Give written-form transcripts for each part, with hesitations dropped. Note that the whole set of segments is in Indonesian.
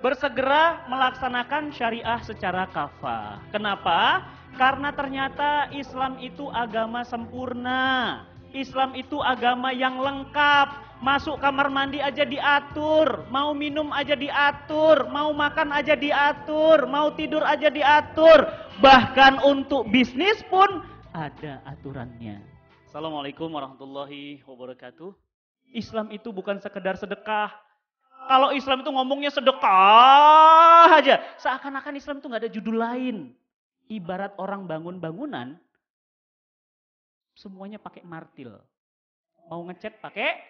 bersegera melaksanakan syariah secara kafah. Kenapa? Karena ternyata Islam itu agama sempurna. Islam itu agama yang lengkap. Masuk kamar mandi aja diatur, mau minum aja diatur, mau makan aja diatur, mau tidur aja diatur. Bahkan untuk bisnis pun ada aturannya. Assalamualaikum warahmatullahi wabarakatuh. Islam itu bukan sekedar sedekah. Kalau Islam itu ngomongnya sedekah aja, seakan-akan Islam itu gak ada judul lain. Ibarat orang bangun bangunan, semuanya pakai martil. Mau ngecat pakai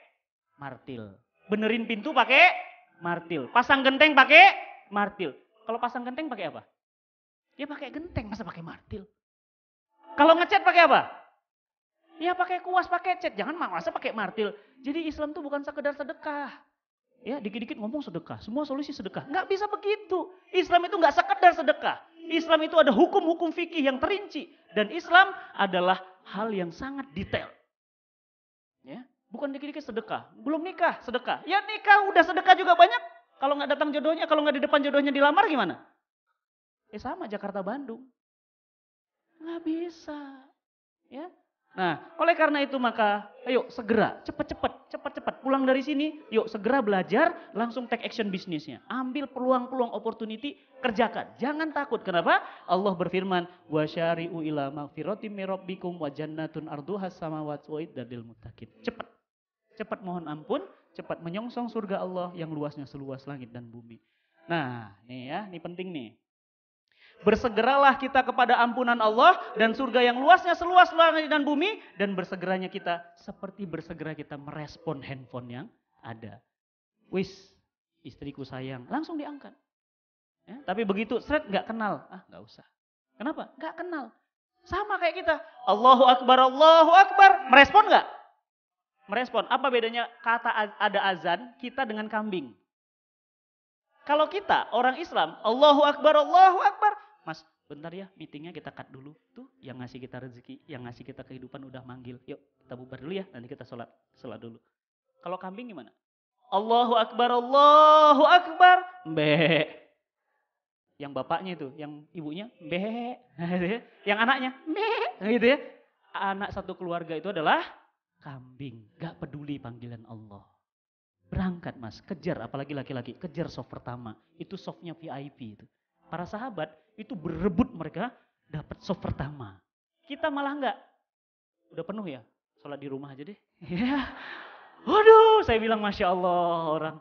martil. Benerin pintu pakai martil. Pasang genteng pakai martil. Kalau pasang genteng pakai apa? Ya pakai genteng, masa pakai martil? Kalau ngecat pakai apa? Ya pakai kuas, pakai cat. Jangan masa pakai martil. Jadi Islam itu bukan sekedar sedekah. Ya dikit-dikit ngomong sedekah. Semua solusi sedekah. Nggak bisa begitu. Islam itu nggak sekedar sedekah. Islam itu ada hukum-hukum fikih yang terinci. Dan Islam adalah hal yang sangat detail. Ya, bukan dikit-dikit sedekah. Belum nikah, sedekah. Ya nikah udah sedekah juga banyak. Kalau nggak datang jodohnya, kalau nggak di depan jodohnya dilamar gimana? Ya sama Jakarta Bandung. Nggak bisa. Ya. Nah, oleh karena itu maka ayo segera, cepat-cepat pulang dari sini, yuk segera belajar, langsung take action bisnisnya. Ambil peluang-peluang opportunity, kerjakan. Jangan takut. Kenapa? Allah berfirman, "Wa syari'u ila magfiratim mir rabbikum wa jannatun arduhas samawati wal ardu muttaqin." Cepat mohon ampun, cepat menyongsong surga Allah yang luasnya seluas langit dan bumi. Nah, nih ya, ini penting nih. Bersegeralah kita kepada ampunan Allah dan surga yang luasnya seluas langit dan bumi. Dan bersegeranya kita seperti bersegera kita merespon handphone yang ada. Wis, istriku sayang, langsung diangkat. Ya, tapi begitu, seret gak kenal. Gak usah. Kenapa? Gak kenal. Sama kayak kita. Allahu Akbar, Allahu Akbar. Merespon gak? Merespon. Apa bedanya kata ada azan kita dengan kambing? Kalau kita orang Islam, Allahu Akbar, Allahu Akbar. Mas, bentar ya, meetingnya kita cut dulu. Tuh, yang ngasih kita rezeki, yang ngasih kita kehidupan udah manggil. Yuk, kita bubar dulu ya, nanti kita sholat dulu. Kalau kambing gimana? Allahu Akbar, Allahu Akbar. Mbeh. Yang bapaknya itu, yang ibunya, mbeh. Yang anaknya, mbeh. Gitu ya. Anak satu keluarga itu adalah kambing. Gak peduli panggilan Allah. Berangkat mas, kejar, apalagi laki-laki, kejar soft pertama. Itu softnya VIP itu. Para sahabat itu berebut mereka dapat soft pertama. Kita malah enggak. Udah penuh ya, sholat di rumah aja deh. Ya, waduh, saya bilang Masya Allah orang.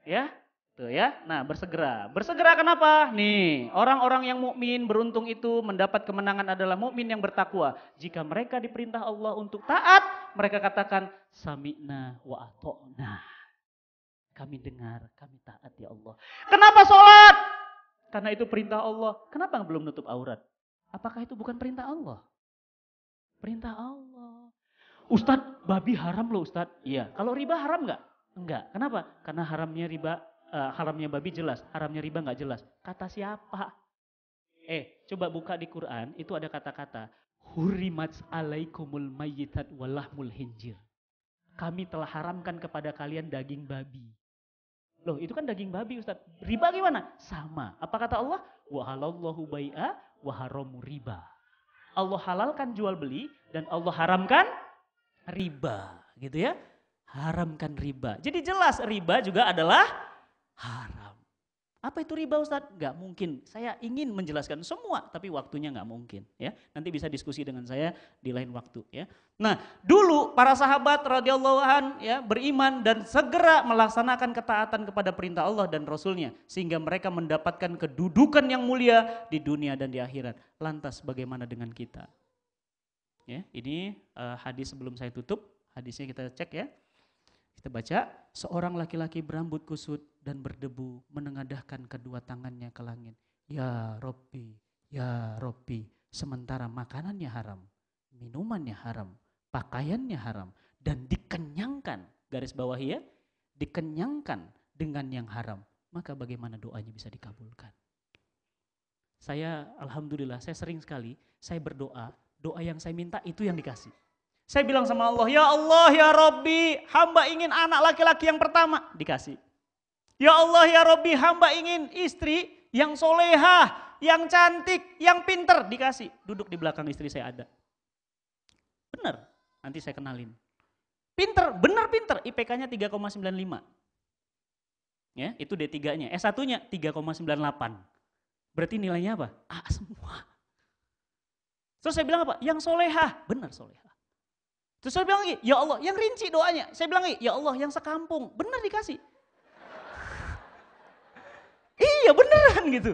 Ya, tuh ya. Nah bersegera. Bersegera kenapa? Nih, orang-orang yang mukmin beruntung itu mendapat kemenangan adalah mukmin yang bertakwa. Jika mereka diperintah Allah untuk taat, mereka katakan sami'na wa ato'na. Kami dengar, kami taat ya Allah. Kenapa sholat? Karena itu perintah Allah. Kenapa belum nutup aurat? Apakah itu bukan perintah Allah? Perintah Allah. Ustadz, babi haram loh Ustadz. Iya. Kalau riba haram nggak? Enggak. Kenapa? Karena haramnya riba, haramnya babi jelas. Haramnya riba nggak jelas. Kata siapa? Coba buka di Quran. Itu ada kata-kata. Hurimat alaikumul mayyitat walahmul hinjir. Kami telah haramkan kepada kalian daging babi. Loh itu kan daging babi Ustaz. Riba gimana? Sama. Apa kata Allah? Wa halallahu bai'a wa haramu riba. Allah halalkan jual beli dan Allah haramkan riba. Gitu ya. Haramkan riba. Jadi jelas riba juga adalah haram. Apa itu riba Ustaz? Gak mungkin. Saya ingin menjelaskan semua tapi waktunya gak mungkin. Ya. Nanti bisa diskusi dengan saya di lain waktu. Ya. Nah dulu para sahabat radhiyallahu an ya, beriman dan segera melaksanakan ketaatan kepada perintah Allah dan Rasulnya. Sehingga mereka mendapatkan kedudukan yang mulia di dunia dan di akhirat. Lantas bagaimana dengan kita? Ya, ini hadis sebelum saya tutup. Hadisnya kita cek ya. Kita baca, seorang laki-laki berambut kusut dan berdebu menengadahkan kedua tangannya ke langit. Ya Rabbi, sementara makanannya haram, minumannya haram, pakaiannya haram, dan dikenyangkan, garis bawah ya, dikenyangkan dengan yang haram. Maka bagaimana doanya bisa dikabulkan? Saya alhamdulillah, saya sering sekali, saya berdoa, doa yang saya minta itu yang dikasih. Saya bilang sama Allah, ya Allah, ya Rabbi, hamba ingin anak laki-laki yang pertama. Dikasih. Ya Allah ya Robbi, hamba ingin istri yang solehah, yang cantik, yang pinter. Dikasih, duduk di belakang istri saya ada. Bener, nanti saya kenalin. Pinter, bener pinter, IPK-nya 3,95. Ya, itu D3-nya. S1-nya 3,98. Berarti nilainya apa? A semua. Terus saya bilang apa? Yang solehah. Benar solehah. Terus saya bilang lagi, ya Allah, yang rinci doanya. Saya bilang lagi, ya Allah, yang sekampung. Benar dikasih. Iya beneran gitu.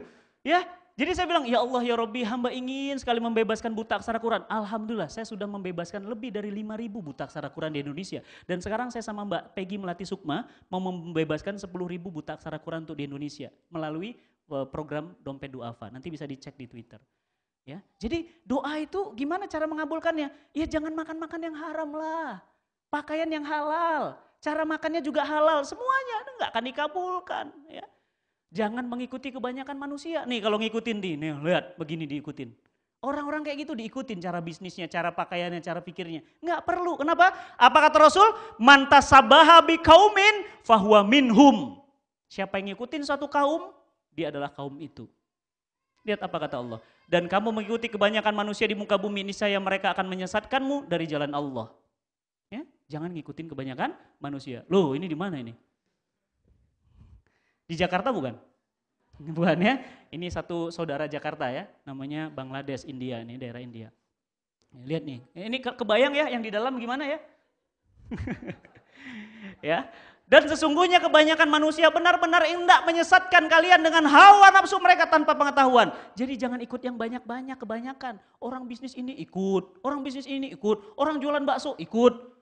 Ya, jadi saya bilang, ya Allah ya Robbi, hamba ingin sekali membebaskan buta aksara Quran. Alhamdulillah, saya sudah membebaskan lebih dari 5.000 buta aksara Quran di Indonesia. Dan sekarang saya sama Mbak Peggy Melati Sukma mau membebaskan 10.000 buta aksara Quran untuk di Indonesia melalui program Dompet Duafa. Nanti bisa dicek di Twitter. Ya, jadi doa itu gimana cara mengabulkannya? Ya jangan makan-makan yang haram lah. Pakaian yang halal, cara makannya juga halal, semuanya enggak akan dikabulkan. Ya. Jangan mengikuti kebanyakan manusia. Nih kalau ngikutin nih lihat begini diikutin. Orang-orang kayak gitu diikutin cara bisnisnya, cara pakaiannya, cara pikirnya. Enggak perlu. Kenapa? Apa kata Rasul? Man tasabaha biqaumin fahuwa minhum. Siapa yang ngikutin satu kaum, dia adalah kaum itu. Lihat apa kata Allah. Dan kamu mengikuti kebanyakan manusia di muka bumi, niscaya mereka akan menyesatkanmu dari jalan Allah. Ya, jangan ngikutin kebanyakan manusia. Loh, ini di mana ini? Di Jakarta bukan? Bukan ya. Ini satu saudara Jakarta ya, namanya Bangladesh, India, ini daerah India. Lihat nih, ini kebayang ya yang di dalam gimana ya? Ya. Dan sesungguhnya kebanyakan manusia benar-benar hendak menyesatkan kalian dengan hawa nafsu mereka tanpa pengetahuan. Jadi jangan ikut yang banyak-banyak, kebanyakan. Orang bisnis ini ikut, orang bisnis ini ikut, orang jualan bakso ikut.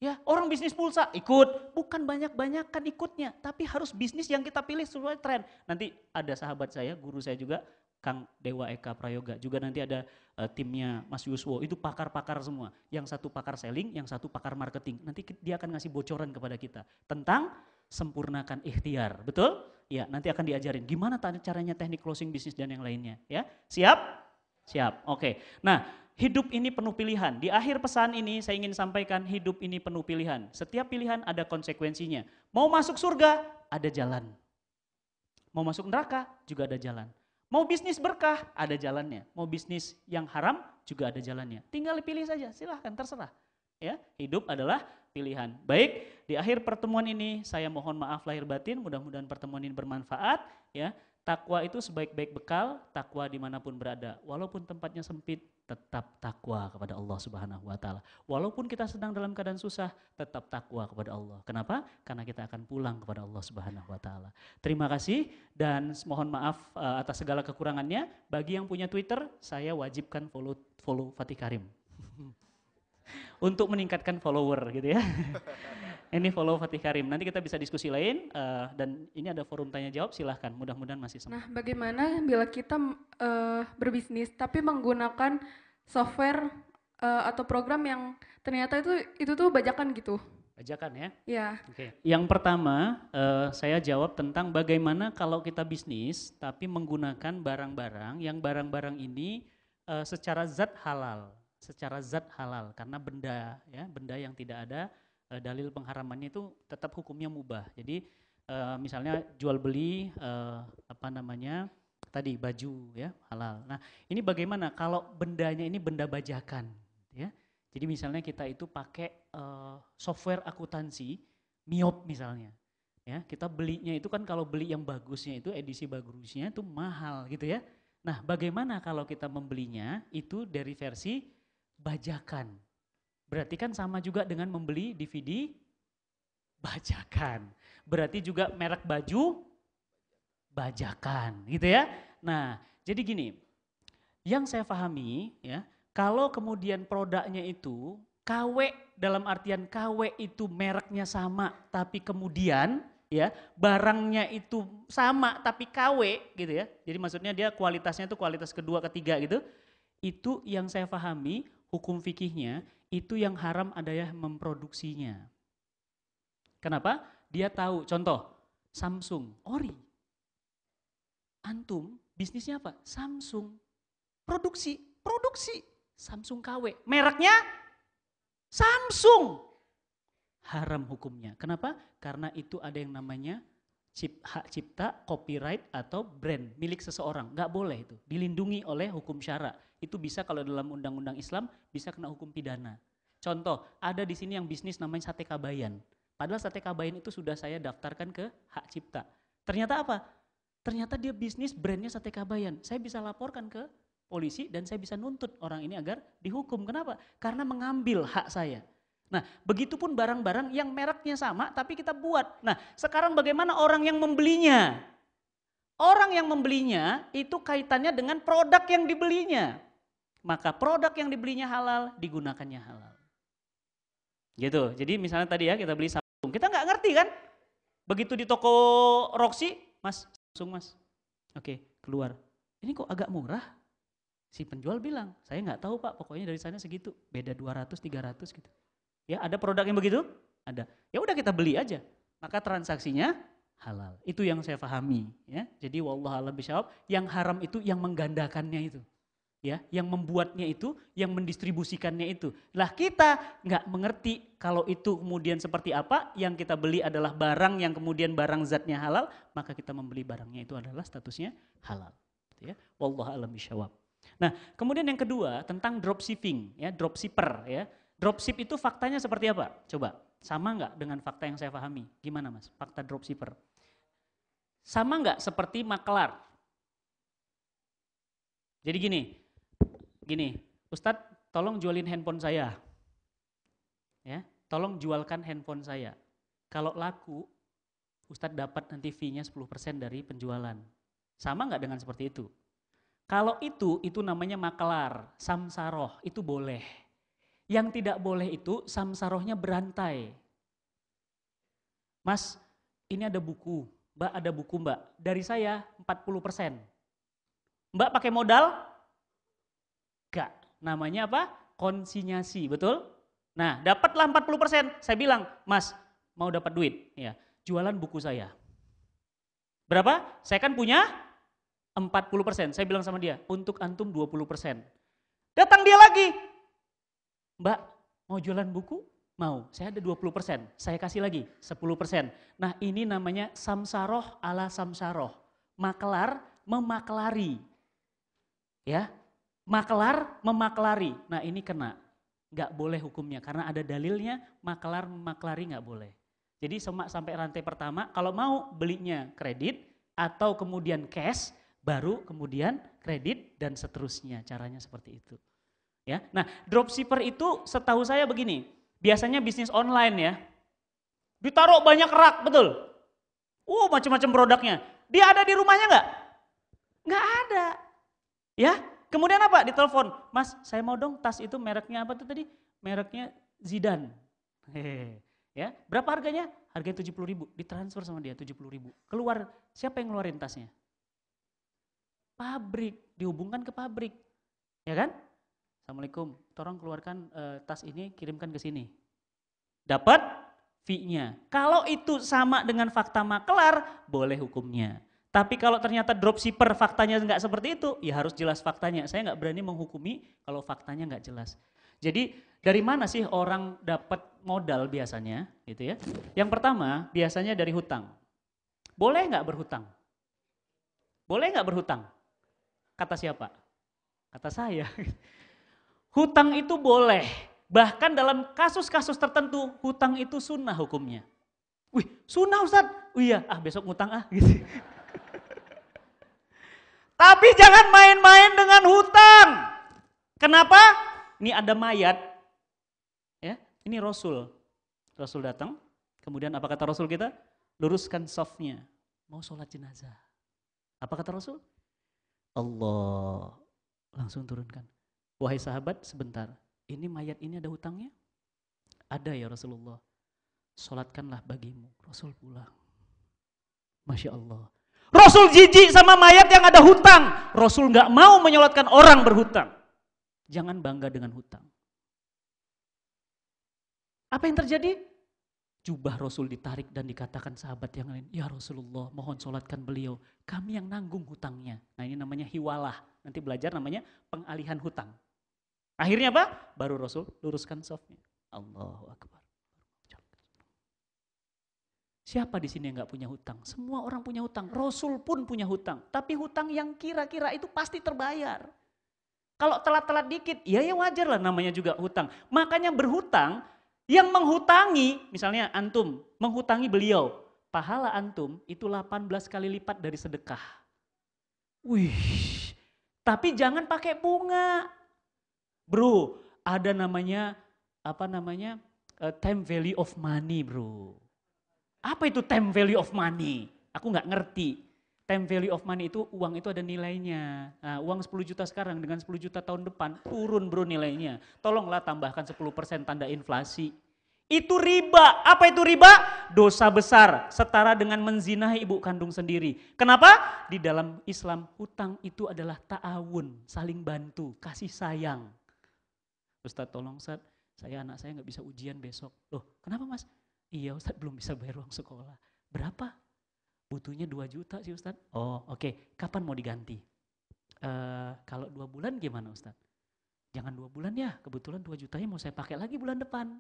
Ya, orang bisnis pulsa ikut, bukan banyak-banyakan ikutnya, tapi harus bisnis yang kita pilih sesuai tren. Nanti ada sahabat saya, guru saya juga, Kang Dewa Eka Prayoga, juga nanti ada timnya Mas Yuswo, itu pakar-pakar semua. Yang satu pakar selling, yang satu pakar marketing. Nanti dia akan ngasih bocoran kepada kita tentang sempurnakan ikhtiar, betul? Ya, nanti akan diajarin gimana caranya teknik closing bisnis dan yang lainnya. Ya, siap? Siap, oke. Nah, hidup ini penuh pilihan. Di akhir pesan ini saya ingin sampaikan hidup ini penuh pilihan. Setiap pilihan ada konsekuensinya. Mau masuk surga, ada jalan. Mau masuk neraka, juga ada jalan. Mau bisnis berkah, ada jalannya. Mau bisnis yang haram, juga ada jalannya. Tinggal pilih saja, silahkan terserah. Ya, hidup adalah pilihan. Baik, di akhir pertemuan ini saya mohon maaf lahir batin, mudah-mudahan pertemuan ini bermanfaat. Ya, takwa itu sebaik-baik bekal, takwa dimanapun berada. Walaupun tempatnya sempit, tetap takwa kepada Allah Subhanahu wa Ta'ala. Walaupun kita sedang dalam keadaan susah, tetap takwa kepada Allah. Kenapa? Karena kita akan pulang kepada Allah Subhanahu wa Ta'ala. Terima kasih dan mohon maaf atas segala kekurangannya. Bagi yang punya Twitter, saya wajibkan follow Fatih Karim. Untuk meningkatkan follower gitu ya. Ini follow Fatih Karim. Nanti kita bisa diskusi lain dan ini ada forum tanya jawab, silahkan. Mudah-mudahan masih sempat. Nah, bagaimana bila kita berbisnis tapi menggunakan software atau program yang ternyata itu tuh bajakan gitu? Bajakan ya? Ya. Oke. Yang pertama saya jawab tentang bagaimana kalau kita bisnis tapi menggunakan barang-barang yang barang-barang ini secara zat halal, karena benda yang tidak ada dalil pengharamannya itu tetap hukumnya mubah. Jadi misalnya jual beli tadi baju ya halal. Nah ini bagaimana kalau bendanya ini benda bajakan ya. Jadi misalnya kita itu pakai software akuntansi MIOP misalnya. Ya, kita belinya itu kan kalau beli yang bagusnya itu edisi bagusnya itu mahal gitu ya. Nah bagaimana kalau kita membelinya itu dari versi bajakan. Berarti kan sama juga dengan membeli DVD bajakan. Berarti juga merek baju bajakan gitu ya. Nah jadi gini, yang saya pahami ya, kalau kemudian produknya itu KW dalam artian KW itu mereknya sama tapi kemudian ya barangnya itu sama tapi KW gitu ya. Jadi maksudnya dia kualitasnya itu kualitas kedua ketiga gitu. Itu yang saya pahami hukum fikihnya itu yang haram adalah memproduksinya. Kenapa? Dia tahu, contoh Samsung, ori. Antum bisnisnya apa? Samsung. Produksi Samsung KW. Mereknya Samsung. Haram hukumnya. Kenapa? Karena itu ada yang namanya hak cipta, copyright atau brand milik seseorang. Nggak boleh itu, dilindungi oleh hukum syara. Itu bisa kalau dalam undang-undang Islam bisa kena hukum pidana. Contoh, ada di sini yang bisnis namanya sate kabayan. Padahal sate kabayan itu sudah saya daftarkan ke hak cipta. Ternyata apa? Ternyata dia bisnis brandnya sate kabayan. Saya bisa laporkan ke polisi dan saya bisa nuntut orang ini agar dihukum. Kenapa? Karena mengambil hak saya. Nah, begitupun barang-barang yang mereknya sama tapi kita buat. Nah, sekarang bagaimana orang yang membelinya? Orang yang membelinya itu kaitannya dengan produk yang dibelinya. Maka produk yang dibelinya halal, digunakannya halal. Gitu. Jadi misalnya tadi ya kita beli Samsung, kita nggak ngerti kan? Begitu di toko Roxy, Mas, Samsung Mas. Oke, keluar. Ini kok agak murah? Si penjual bilang, saya nggak tahu Pak, pokoknya dari sana segitu. Beda 200, 300 gitu. Ya, ada produk yang begitu? Ada. Ya udah kita beli aja. Maka transaksinya halal. Itu yang saya pahami, ya. Jadi wallahu a'lam bishawab, yang haram itu yang menggandakannya itu. Ya, yang membuatnya itu, yang mendistribusikannya itu. Lah kita nggak mengerti kalau itu kemudian seperti apa, yang kita beli adalah barang yang kemudian barang zatnya halal, maka kita membeli barangnya itu adalah statusnya halal. Ya, wallahu a'lam bishawab. Nah, kemudian yang kedua tentang dropshipping, ya, dropshipper, ya. Dropship itu faktanya seperti apa? Coba, sama nggak dengan fakta yang saya pahami? Gimana Mas, fakta dropshipper? Sama nggak seperti makelar? Jadi gini, Ustadz tolong jualin handphone saya. Ya, tolong jualkan handphone saya. Kalau laku, Ustadz dapat nanti fee-nya 10% dari penjualan. Sama nggak dengan seperti itu? Kalau itu namanya makelar, samsaroh, itu boleh. Yang tidak boleh itu samsarohnya berantai. Mas, ini ada buku. Mbak ada buku Mbak. Dari saya 40%. Mbak pakai modal? Enggak. Namanya apa? Konsinyasi, betul? Nah, dapatlah 40%. Saya bilang, Mas, mau dapat duit? Ya, jualan buku saya. Berapa? Saya kan punya 40%. Saya bilang sama dia, untuk antum 20%. Datang dia lagi. Mbak, mau jualan buku? Mau, saya ada 20%, saya kasih lagi 10%. Nah ini namanya samsaroh ala samsaroh. Maklar memaklari. Ya, maklar memaklari. Nah ini kena, nggak boleh hukumnya karena ada dalilnya maklar memaklari nggak boleh. Jadi sampai rantai pertama kalau mau belinya kredit atau kemudian cash, baru kemudian kredit dan seterusnya. Caranya seperti itu. Ya, nah dropshipper itu setahu saya begini, biasanya bisnis online ya, ditaruh banyak rak, betul? Macam-macam produknya. Dia ada di rumahnya nggak? Nggak ada. Ya, kemudian apa? Ditelepon, Mas saya mau dong tas itu mereknya apa tuh tadi? Mereknya Zidane. Ya, berapa harganya? Harganya 70.000, ditransfer sama dia 70.000. Keluar, siapa yang ngeluarin tasnya? Pabrik, dihubungkan ke pabrik, ya kan? Assalamualaikum, tolong keluarkan tas ini, kirimkan ke sini. Dapat fee-nya. Kalau itu sama dengan fakta maklar, boleh hukumnya. Tapi kalau ternyata dropshipper faktanya nggak seperti itu, ya harus jelas faktanya. Saya nggak berani menghukumi kalau faktanya nggak jelas. Jadi dari mana sih orang dapat modal biasanya, gitu ya? Yang pertama biasanya dari hutang. Boleh nggak berhutang? Boleh nggak berhutang? Kata siapa? Kata saya. Hutang itu boleh, bahkan dalam kasus-kasus tertentu hutang itu sunnah hukumnya. Wih sunnah Ustadz? Oh iya, besok ngutang gitu. Tapi jangan main-main dengan hutang. Kenapa? Ini ada mayat, ya. Ini Rasul datang, kemudian apa kata Rasul kita? Luruskan shafnya, mau sholat jenazah. Apa kata Rasul? Allah, langsung turunkan. Wahai sahabat sebentar, ini mayat ini ada hutangnya? Ada ya Rasulullah. Sholatkanlah bagimu. Rasul pulang. Masya Allah. Rasul jijik sama mayat yang ada hutang. Rasul nggak mau menyolatkan orang berhutang. Jangan bangga dengan hutang. Apa yang terjadi? Jubah Rasul ditarik dan dikatakan sahabat yang lain, ya Rasulullah mohon sholatkan beliau. Kami yang nanggung hutangnya. Nah ini namanya hiwalah. Nanti belajar namanya pengalihan hutang. Akhirnya apa? Baru Rasul luruskan shafnya. Allahu Akbar. Siapa di sini yang gak punya hutang? Semua orang punya hutang. Rasul pun punya hutang. Tapi hutang yang kira-kira itu pasti terbayar. Kalau telat-telat dikit, ya wajar lah namanya juga hutang. Makanya berhutang, yang menghutangi, misalnya antum menghutangi beliau. Pahala antum itu 18 kali lipat dari sedekah. Wih, tapi jangan pakai bunga. Bro, ada namanya, time value of money bro. Apa itu time value of money? Aku nggak ngerti. Time value of money itu uang itu ada nilainya. Nah, uang 10 juta sekarang dengan 10 juta tahun depan turun bro nilainya. Tolonglah tambahkan 10% tanda inflasi. Itu riba. Apa itu riba? Dosa besar setara dengan menzinahi ibu kandung sendiri. Kenapa? Di dalam Islam hutang itu adalah ta'awun, saling bantu, kasih sayang. Ustadz tolong Ustadz, anak saya nggak bisa ujian besok. Loh kenapa mas? Iya Ustadz belum bisa bayar uang sekolah. Berapa? Butuhnya 2 juta sih Ustadz. Oh oke. Kapan mau diganti? Kalau 2 bulan gimana Ustadz? Jangan 2 bulan ya, kebetulan 2 jutanya mau saya pakai lagi bulan depan.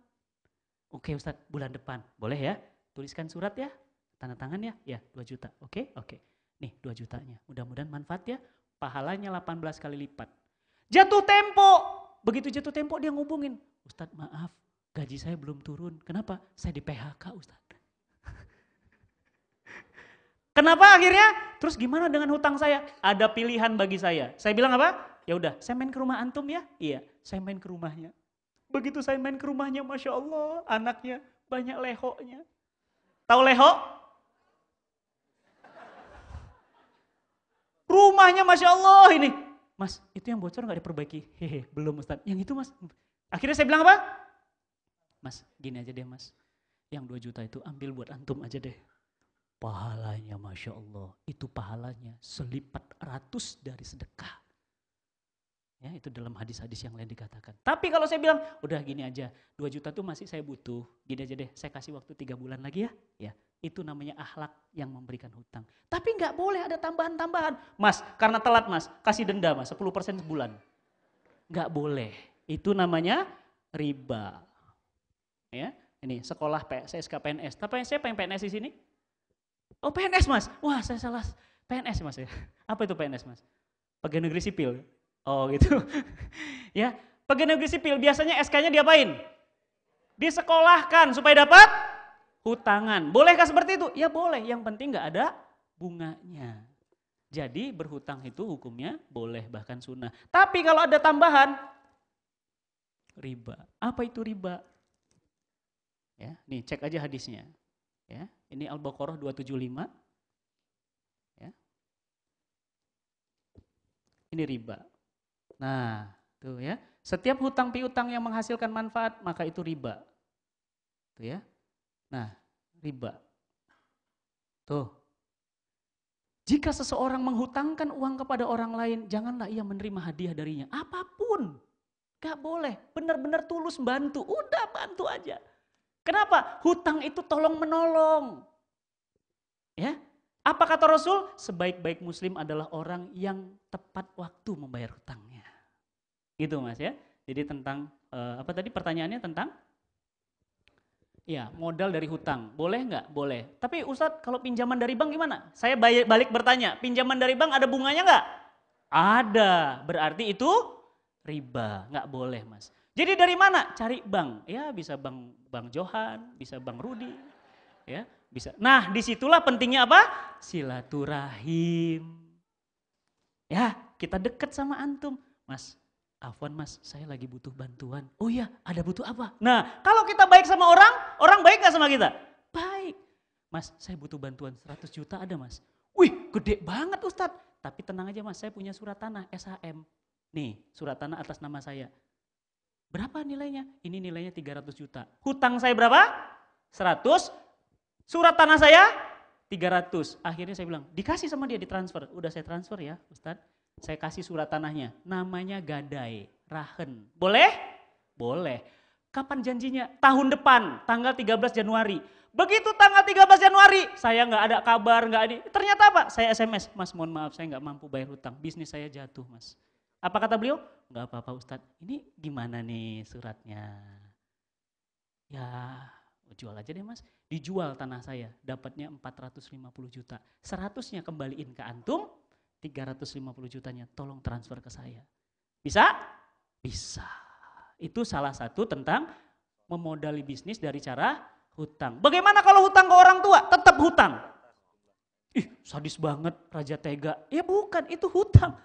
Oke Ustadz, bulan depan. Boleh ya? Tuliskan surat ya, tanda tangan ya. Ya 2 juta, oke. Nih 2 jutanya, mudah-mudahan manfaat ya. Pahalanya 18 kali lipat. Jatuh tempo, begitu jatuh tempo dia ngubungin. Ustadz maaf, gaji saya belum turun. Kenapa? Saya di PHK Ustadz. Kenapa akhirnya? Terus gimana dengan hutang saya? Ada pilihan bagi saya. Saya bilang apa? Ya udah, saya main ke rumah antum ya. Iya, saya main ke rumahnya. Begitu saya main ke rumahnya, Masya Allah, anaknya banyak lehonya. Tahu leho? Rumahnya Masya Allah ini. Mas, itu yang bocor gak diperbaiki? Hehe, belum Ustadz. Yang itu mas. Akhirnya saya bilang apa? Mas, gini aja deh mas. Yang 2 juta itu ambil buat antum aja deh. Pahalanya Masya Allah, itu pahalanya selipat ratus dari sedekah. Ya, itu dalam hadis-hadis yang lain dikatakan. Tapi kalau saya bilang, udah gini aja, 2 juta tuh masih saya butuh. Gini aja deh, saya kasih waktu 3 bulan lagi ya. Ya, itu namanya akhlak yang memberikan hutang. Tapi nggak boleh ada tambahan-tambahan. Mas, karena telat mas, kasih denda mas, 10% sebulan. Nggak boleh, itu namanya riba. Ya, ini sekolah SK PNS. Tapi siapa yang PNS di sini? Oh PNS mas, wah saya salah PNS mas ya. Apa itu PNS mas? Pegawai negeri sipil. Oh gitu. Ya, pegawai negeri sipil biasanya SK-nya diapain? Disekolahkan supaya dapat hutangan. Bolehkah seperti itu? Ya boleh, yang penting nggak ada bunganya. Jadi berhutang itu hukumnya boleh bahkan sunnah. Tapi kalau ada tambahan, riba. Apa itu riba? Ya, nih cek aja hadisnya. Ya, ini Al-Baqarah 275. Ya. Ini riba. Nah, tuh ya. Setiap hutang piutang yang menghasilkan manfaat, maka itu riba. Tuh ya. Nah, riba. Tuh. Jika seseorang menghutangkan uang kepada orang lain, janganlah ia menerima hadiah darinya. Apapun. Gak boleh. Benar-benar tulus bantu. Udah bantu aja. Kenapa? Hutang itu tolong menolong. Ya. Apa kata Rasul? Sebaik-baik muslim adalah orang yang tepat waktu membayar hutangnya. Gitu Mas ya. Jadi tentang apa tadi pertanyaannya tentang ya, modal dari hutang. Boleh nggak? Boleh. Tapi Ustadz kalau pinjaman dari bank gimana? Saya balik bertanya, pinjaman dari bank ada bunganya nggak? Ada. Berarti itu riba. Nggak boleh Mas. Jadi dari mana? Cari bank. Ya bisa bank Johan, bisa bank Rudi. Ya, bisa. Nah disitulah pentingnya apa? Silaturahim. Ya kita dekat sama antum. Mas, Afwan mas, saya lagi butuh bantuan. Oh iya, ada butuh apa? Nah, kalau kita baik sama orang, orang baik gak sama kita? Baik. Mas, saya butuh bantuan 100 juta ada mas. Wih, gede banget Ustadz. Tapi tenang aja mas, saya punya surat tanah SHM. Nih, surat tanah atas nama saya. Berapa nilainya? Ini nilainya 300 juta. Hutang saya berapa? 100. Surat tanah saya 300. Akhirnya saya bilang, dikasih sama dia, ditransfer. Udah saya transfer ya Ustadz. Saya kasih surat tanahnya, namanya gadai, rahen. Boleh? Boleh. Kapan janjinya? Tahun depan, tanggal 13 Januari. Begitu tanggal 13 Januari, saya nggak ada kabar, nggak ada. Ternyata apa? Saya SMS, mas mohon maaf saya nggak mampu bayar hutang, bisnis saya jatuh mas. Apa kata beliau? Nggak apa-apa Ustadz, ini gimana nih suratnya? Ya Jual aja deh mas, dijual tanah saya, dapatnya 450 juta. 100-nya kembaliin ke antum, 350 jutanya tolong transfer ke saya. Bisa? Bisa. Itu salah satu tentang memodali bisnis dari cara hutang. Bagaimana kalau hutang ke orang tua? Tetap hutang. Ih, sadis banget, raja tega. Ya bukan, itu hutang.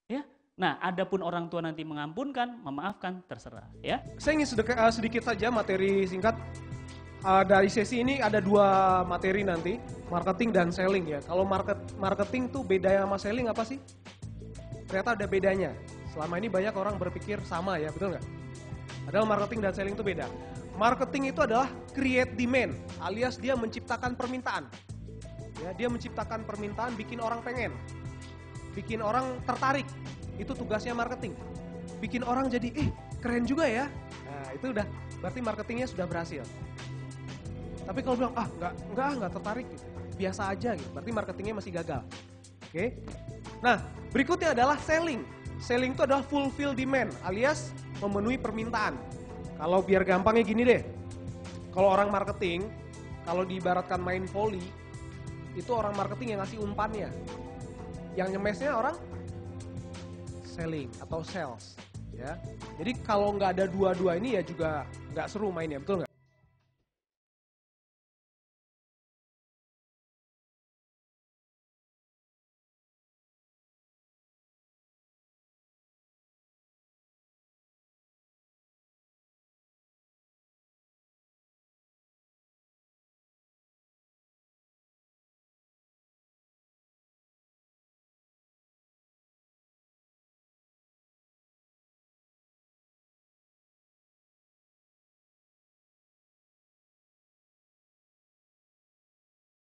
Ya. Nah, adapun orang tua nanti mengampunkan, memaafkan, terserah, ya. Saya ingin sedikit saja materi singkat. Dari sesi ini ada 2 materi nanti, marketing dan selling ya. Kalau marketing tuh beda sama selling apa sih? Ternyata ada bedanya. Selama ini banyak orang berpikir sama ya, betul nggak? Padahal marketing dan selling itu beda. Marketing itu adalah create demand, alias dia menciptakan permintaan. Ya, dia menciptakan permintaan, bikin orang pengen, bikin orang tertarik. Itu tugasnya marketing. Bikin orang jadi, keren juga ya. Nah, itu udah, berarti marketingnya sudah berhasil. Tapi kalau bilang, enggak tertarik, gitu. Biasa aja gitu, berarti marketingnya masih gagal. Oke. Nah, berikutnya adalah selling. Selling itu adalah fulfill demand, alias memenuhi permintaan. Kalau biar gampangnya gini deh, kalau orang marketing, kalau diibaratkan main volley, itu orang marketing yang ngasih umpannya. Yang nyemesnya orang selling atau sales. Ya. Jadi kalau nggak ada dua-dua ini ya juga nggak seru mainnya, betul nggak?